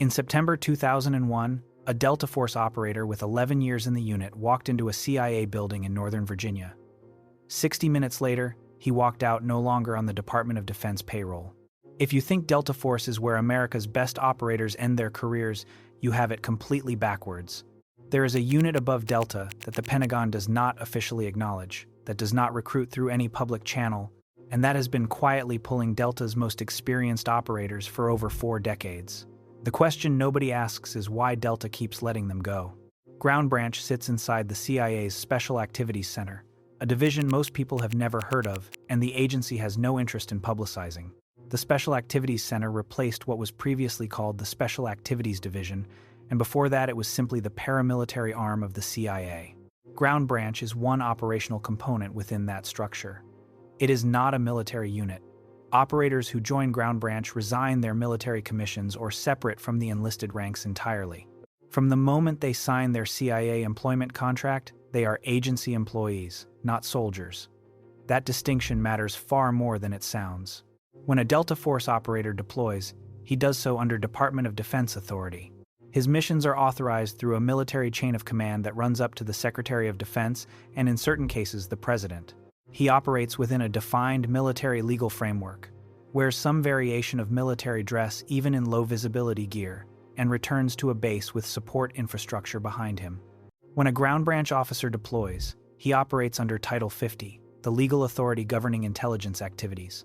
In September 2001, a Delta Force operator with 11 years in the unit walked into a CIA building in Northern Virginia. 60 minutes later, he walked out no longer on the Department of Defense payroll. If you think Delta Force is where America's best operators end their careers, you have it completely backwards. There is a unit above Delta that the Pentagon does not officially acknowledge, that does not recruit through any public channel, and that has been quietly pulling Delta's most experienced operators for over 4 decades. The question nobody asks is why Delta keeps letting them go. Ground Branch sits inside the CIA's Special Activities Center, a division most people have never heard of, and the agency has no interest in publicizing. The Special Activities Center replaced what was previously called the Special Activities Division, and before that it was simply the paramilitary arm of the CIA. Ground Branch is one operational component within that structure. It is not a military unit. Operators who join Ground Branch resign their military commissions or separate from the enlisted ranks entirely. From the moment they sign their CIA employment contract, they are agency employees, not soldiers. That distinction matters far more than it sounds. When a Delta Force operator deploys, he does so under Department of Defense authority. His missions are authorized through a military chain of command that runs up to the Secretary of Defense and, in certain cases, the President. He operates within a defined military legal framework, wears some variation of military dress even in low-visibility gear, and returns to a base with support infrastructure behind him. When a Ground Branch officer deploys, he operates under Title 50, the legal authority governing intelligence activities.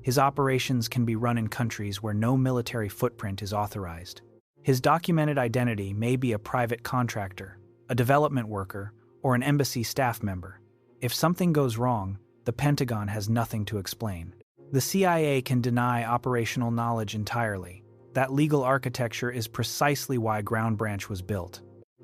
His operations can be run in countries where no military footprint is authorized. His documented identity may be a private contractor, a development worker, or an embassy staff member. If something goes wrong, the Pentagon has nothing to explain. The CIA can deny operational knowledge entirely. That legal architecture is precisely why Ground Branch was built.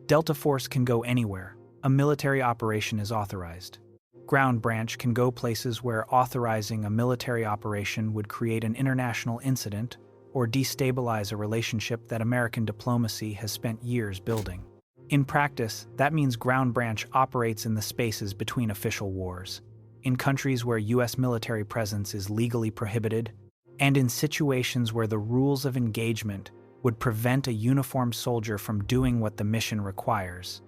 Delta Force can go anywhere. A military operation is authorized. Ground Branch can go places where authorizing a military operation would create an international incident or destabilize a relationship that American diplomacy has spent years building. In practice, that means Ground Branch operates in the spaces between official wars, in countries where U.S. military presence is legally prohibited, and in situations where the rules of engagement would prevent a uniformed soldier from doing what the mission requires.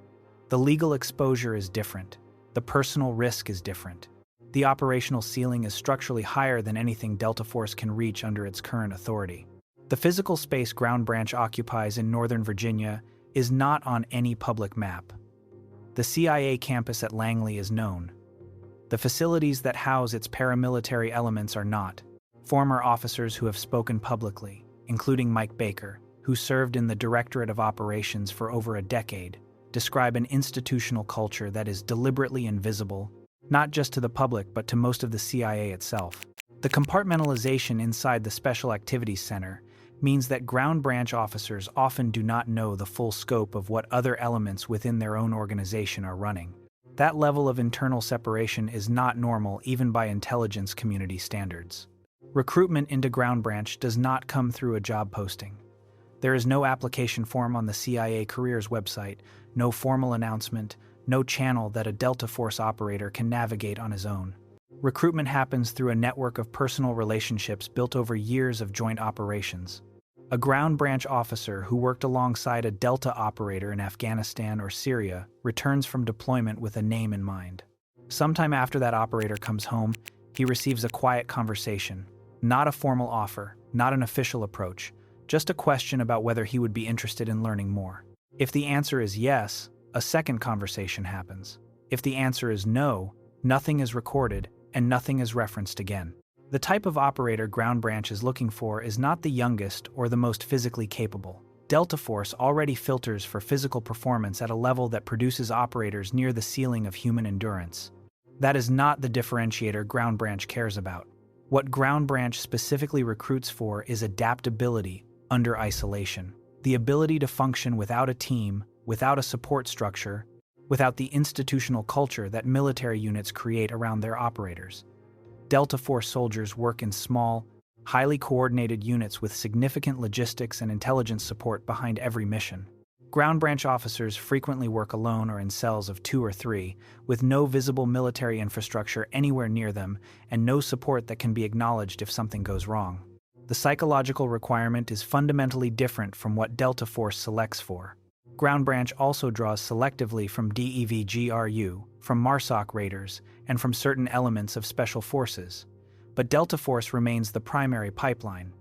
The legal exposure is different. The personal risk is different. The operational ceiling is structurally higher than anything Delta Force can reach under its current authority. The physical space Ground Branch occupies in Northern Virginia is not on any public map. The CIA campus at Langley is known. The facilities that house its paramilitary elements are not. Former officers who have spoken publicly, including Mike Baker, who served in the Directorate of Operations for over a decade, describe an institutional culture that is deliberately invisible, not just to the public but to most of the CIA itself. The compartmentalization inside the Special Activities Center means that Ground Branch officers often do not know the full scope of what other elements within their own organization are running. That level of internal separation is not normal even by intelligence community standards. Recruitment into Ground Branch does not come through a job posting. There is no application form on the CIA careers website, no formal announcement, no channel that a Delta Force operator can navigate on his own. Recruitment happens through a network of personal relationships built over years of joint operations. A Ground Branch officer who worked alongside a Delta operator in Afghanistan or Syria returns from deployment with a name in mind. Sometime after that operator comes home, he receives a quiet conversation, not a formal offer, not an official approach, just a question about whether he would be interested in learning more. If the answer is yes, a second conversation happens. If the answer is no, nothing is recorded and nothing is referenced again. The type of operator Ground Branch is looking for is not the youngest or the most physically capable. Delta Force already filters for physical performance at a level that produces operators near the ceiling of human endurance. That is not the differentiator Ground Branch cares about. What Ground Branch specifically recruits for is adaptability under isolation. The ability to function without a team, without a support structure, without the institutional culture that military units create around their operators. Delta Force soldiers work in small, highly coordinated units with significant logistics and intelligence support behind every mission. Ground Branch officers frequently work alone or in cells of 2 or 3, with no visible military infrastructure anywhere near them and no support that can be acknowledged if something goes wrong. The psychological requirement is fundamentally different from what Delta Force selects for. Ground Branch also draws selectively from DEVGRU, from MARSOC raiders, and from certain elements of Special Forces. But Delta Force remains the primary pipeline.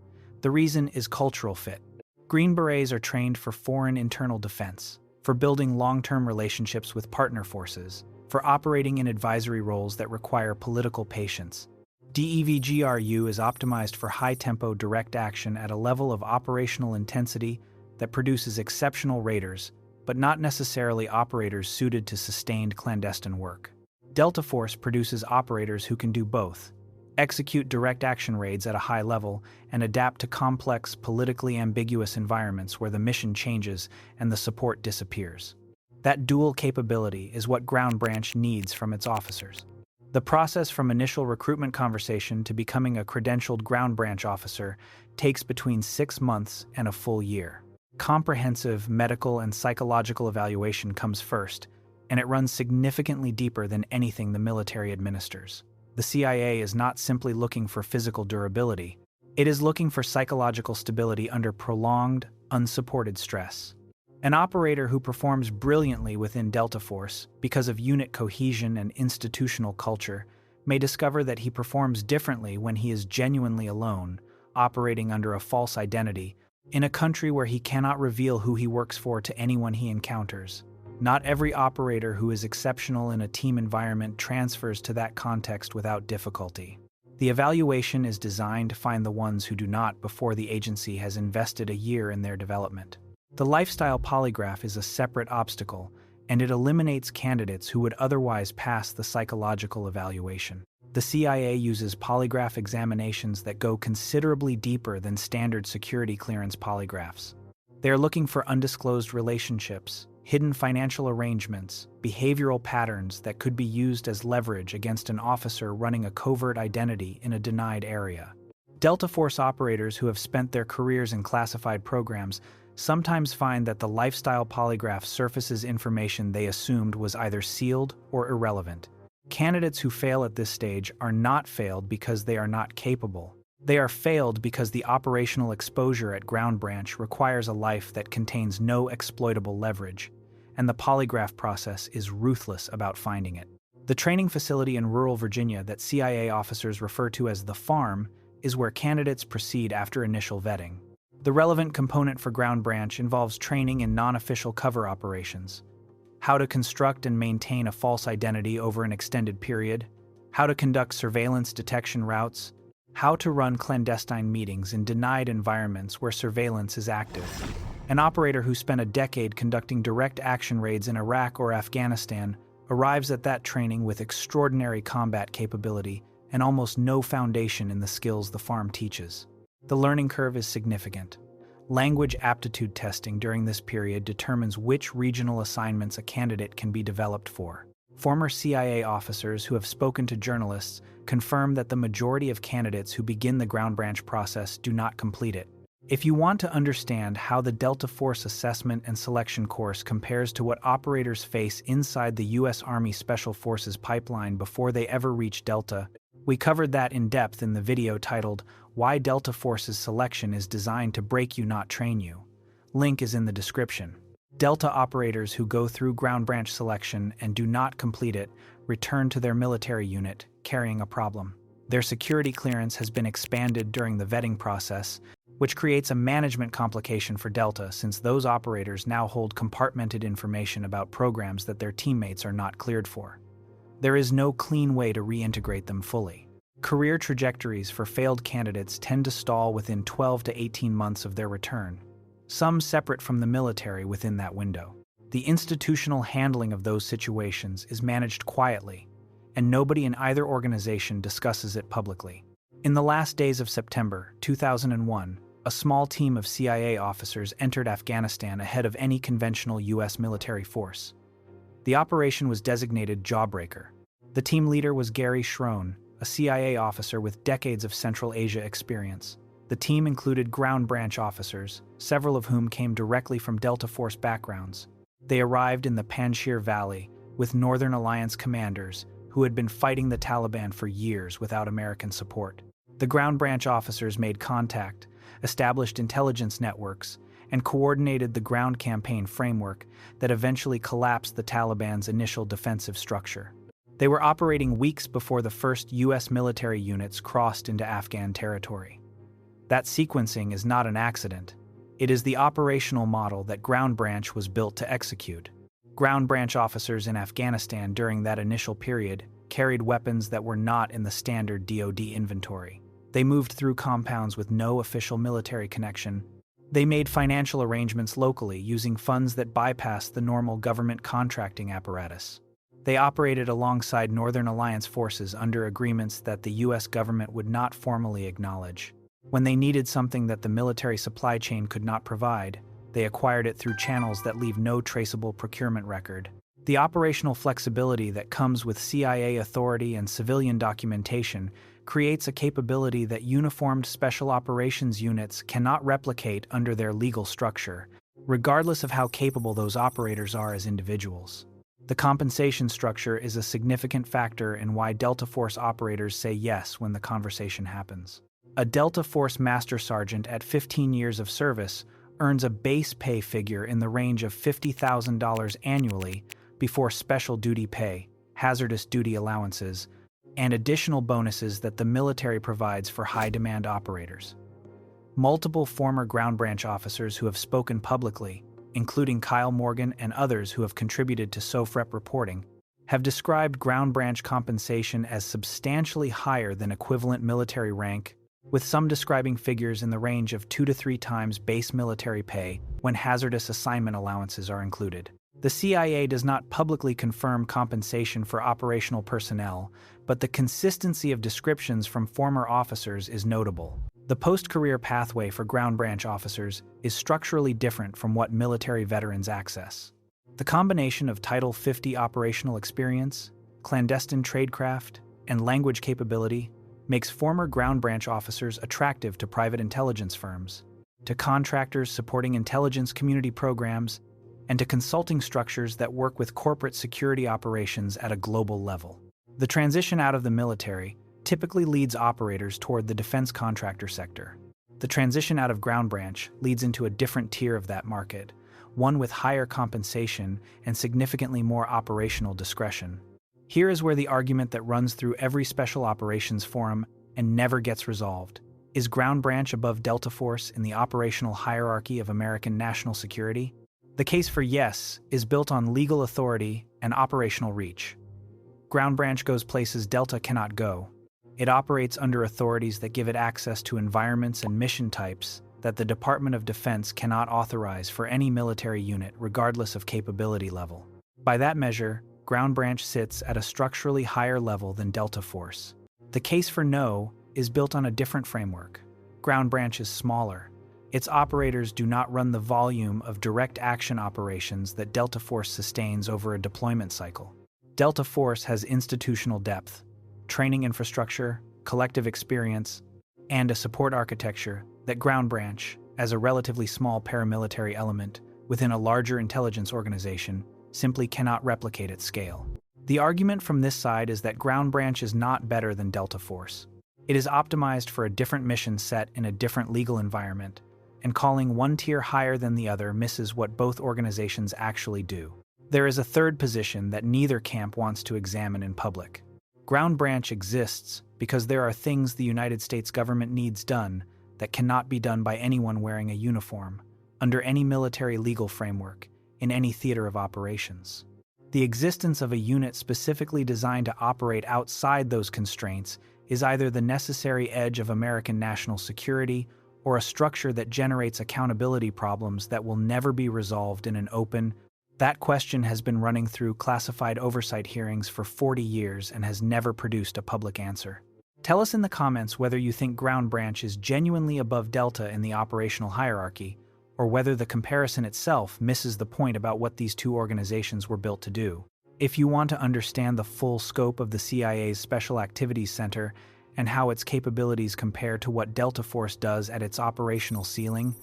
The reason is cultural fit. Green Berets are trained for foreign internal defense, for building long-term relationships with partner forces, for operating in advisory roles that require political patience. DEVGRU is optimized for high-tempo direct action at a level of operational intensity that produces exceptional raiders, but not necessarily operators suited to sustained clandestine work. Delta Force produces operators who can do both, execute direct action raids at a high level, and adapt to complex, politically ambiguous environments where the mission changes and the support disappears. That dual capability is what Ground Branch needs from its officers. The process from initial recruitment conversation to becoming a credentialed Ground Branch officer takes between 6 months and a full year. Comprehensive medical and psychological evaluation comes first, and it runs significantly deeper than anything the military administers. The CIA is not simply looking for physical durability. It is looking for psychological stability under prolonged, unsupported stress. An operator who performs brilliantly within Delta Force because of unit cohesion and institutional culture may discover that he performs differently when he is genuinely alone, operating under a false identity, in a country where he cannot reveal who he works for to anyone he encounters. Not every operator who is exceptional in a team environment transfers to that context without difficulty. The evaluation is designed to find the ones who do not before the agency has invested a year in their development. The lifestyle polygraph is a separate obstacle, and it eliminates candidates who would otherwise pass the psychological evaluation. The CIA uses polygraph examinations that go considerably deeper than standard security clearance polygraphs. They are looking for undisclosed relationships, hidden financial arrangements, behavioral patterns that could be used as leverage against an officer running a covert identity in a denied area. Delta Force operators who have spent their careers in classified programs sometimes find that the lifestyle polygraph surfaces information they assumed was either sealed or irrelevant. Candidates who fail at this stage are not failed because they are not capable. They are failed because the operational exposure at Ground Branch requires a life that contains no exploitable leverage, and the polygraph process is ruthless about finding it. The training facility in rural Virginia that CIA officers refer to as the farm is where candidates proceed after initial vetting. The relevant component for Ground Branch involves training in non-official cover operations, how to construct and maintain a false identity over an extended period, how to conduct surveillance detection routes, how to run clandestine meetings in denied environments where surveillance is active. An operator who spent a decade conducting direct action raids in Iraq or Afghanistan arrives at that training with extraordinary combat capability and almost no foundation in the skills the farm teaches. The learning curve is significant. Language aptitude testing during this period determines which regional assignments a candidate can be developed for. Former CIA officers who have spoken to journalists confirm that the majority of candidates who begin the Ground Branch process do not complete it. If you want to understand how the Delta Force assessment and selection course compares to what operators face inside the U.S. Army Special Forces pipeline before they ever reach Delta, we covered that in depth in the video titled Why Delta Force's Selection is Designed to Break You Not Train You. Link is in the description. Delta operators who go through Ground Branch selection and do not complete it return to their military unit, carrying a problem. Their security clearance has been expanded during the vetting process, which creates a management complication for Delta since those operators now hold compartmented information about programs that their teammates are not cleared for. There is no clean way to reintegrate them fully. Career trajectories for failed candidates tend to stall within 12 to 18 months of their return, some separate from the military within that window. The institutional handling of those situations is managed quietly, and nobody in either organization discusses it publicly. In the last days of September 2001, a small team of CIA officers entered Afghanistan ahead of any conventional U.S. military force. The operation was designated Jawbreaker. The team leader was Gary Schroen, a CIA officer with decades of Central Asia experience. The team included Ground Branch officers, several of whom came directly from Delta Force backgrounds. They arrived in the Panjshir Valley with Northern Alliance commanders who had been fighting the Taliban for years without American support. The ground branch officers made contact, established intelligence networks, and coordinated the ground campaign framework that eventually collapsed the Taliban's initial defensive structure. They were operating weeks before the first U.S. military units crossed into Afghan territory. That sequencing is not an accident. It is the operational model that Ground Branch was built to execute. Ground Branch officers in Afghanistan during that initial period carried weapons that were not in the standard DoD inventory. They moved through compounds with no official military connection. They made financial arrangements locally using funds that bypassed the normal government contracting apparatus. They operated alongside Northern Alliance forces under agreements that the U.S. government would not formally acknowledge. When they needed something that the military supply chain could not provide, they acquired it through channels that leave no traceable procurement record. The operational flexibility that comes with CIA authority and civilian documentation creates a capability that uniformed special operations units cannot replicate under their legal structure, regardless of how capable those operators are as individuals. The compensation structure is a significant factor in why Delta Force operators say yes when the conversation happens. A Delta Force Master Sergeant at 15 years of service earns a base pay figure in the range of $50,000 annually before special duty pay, hazardous duty allowances, and additional bonuses that the military provides for high-demand operators. Multiple former Ground Branch officers who have spoken publicly, including Kyle Morgan and others who have contributed to SOFREP reporting, have described Ground Branch compensation as substantially higher than equivalent military rank, with some describing figures in the range of 2 to 3 times base military pay when hazardous assignment allowances are included. The CIA does not publicly confirm compensation for operational personnel, but the consistency of descriptions from former officers is notable. The post-career pathway for Ground Branch officers is structurally different from what military veterans access. The combination of Title 50 operational experience, clandestine tradecraft, and language capability makes former Ground Branch officers attractive to private intelligence firms, to contractors supporting intelligence community programs, and to consulting structures that work with corporate security operations at a global level. The transition out of the military typically leads operators toward the defense contractor sector. The transition out of Ground Branch leads into a different tier of that market, one with higher compensation and significantly more operational discretion. Here is where the argument that runs through every special operations forum and never gets resolved. Is Ground Branch above Delta Force in the operational hierarchy of American national security? The case for yes is built on legal authority and operational reach. Ground Branch goes places Delta cannot go. It operates under authorities that give it access to environments and mission types that the Department of Defense cannot authorize for any military unit regardless of capability level. By that measure, Ground Branch sits at a structurally higher level than Delta Force. The case for no is built on a different framework. Ground Branch is smaller. Its operators do not run the volume of direct action operations that Delta Force sustains over a deployment cycle. Delta Force has institutional depth, training infrastructure, collective experience, and a support architecture that Ground Branch, as a relatively small paramilitary element within a larger intelligence organization, simply cannot replicate at scale. The argument from this side is that Ground Branch is not better than Delta Force. It is optimized for a different mission set in a different legal environment, and calling one tier higher than the other misses what both organizations actually do. There is a third position that neither camp wants to examine in public. Ground Branch exists because there are things the United States government needs done that cannot be done by anyone wearing a uniform, under any military legal framework, in any theater of operations. The existence of a unit specifically designed to operate outside those constraints is either the necessary edge of American national security or a structure that generates accountability problems that will never be resolved in an open. That question has been running through classified oversight hearings for 40 years and has never produced a public answer. Tell us in the comments whether you think Ground Branch is genuinely above Delta in the operational hierarchy, or whether the comparison itself misses the point about what these two organizations were built to do. If you want to understand the full scope of the CIA's Special Activities Center and how its capabilities compare to what Delta Force does at its operational ceiling,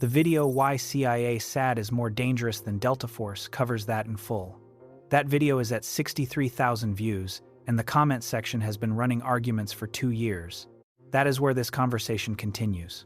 the video Why CIA SAD is More Dangerous Than Delta Force covers that in full. That video is at 63,000 views, and the comment section has been running arguments for 2 years. That is where this conversation continues.